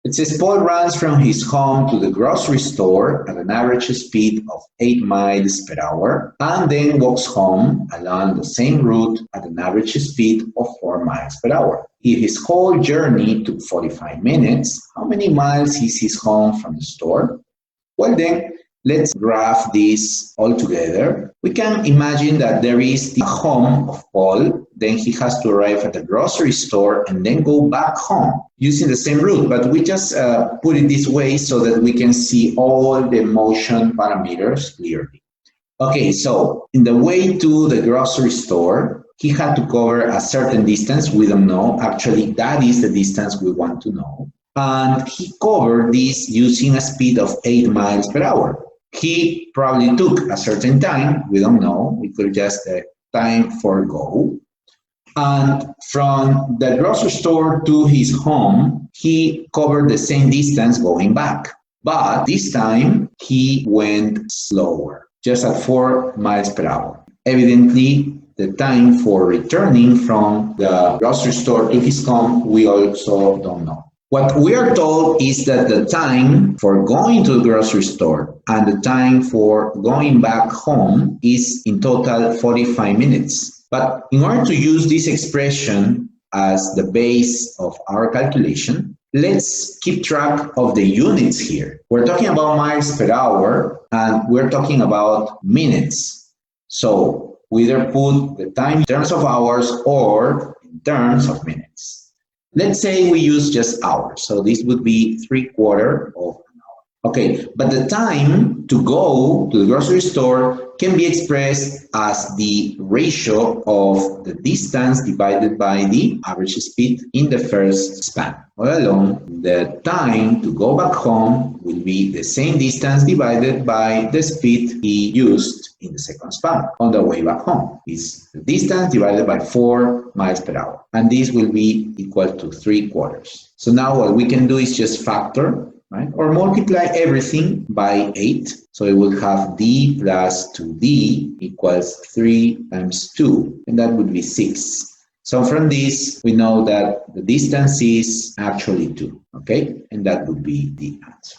It says Paul runs from his home to the grocery store at an average speed of 8 miles per hour and then walks home along the same route at an average speed of 4 miles per hour. If his whole journey took 45 minutes, how many miles is his home from the store? Well then, let's graph this all together. We can imagine that there is the home of Paul, then he has to arrive at the grocery store and then go back home using the same route, but we just put it this way so that we can see all the motion parameters clearly. Okay, so in the way to the grocery store, he had to cover a certain distance. We don't know. Actually, that is the distance we want to know. And he covered this using a speed of 8 miles per hour. He probably took a certain time. We don't know. We could just time for go. And from the grocery store to his home, he covered the same distance going back. But this time, he went slower, just at 4 miles per hour. Evidently, the time for returning from the grocery store to his home, we also don't know. What we are told is that the time for going to the grocery store and the time for going back home is in total 45 minutes. But in order to use this expression as the base of our calculation, let's keep track of the units here. We're talking about miles per hour and we're talking about minutes. So we either put the time in terms of hours or in terms of minutes. Let's say we use just hours. So this would be 3/4 of an hour. Okay, but the time to go to the grocery store can be expressed as the ratio of the distance divided by the average speed in the first span. All along, the time to go back home will be the same distance divided by the speed he used in the second span on the way back home. Is the distance divided by 4 miles per hour. And this will be equal to 3/4. So now what we can do is just factor, right? Or multiply everything by 8. So it will have d plus 2d equals 3 times 2. And that would be 6. So from this, we know that the distance is actually 2, okay? And that would be the answer.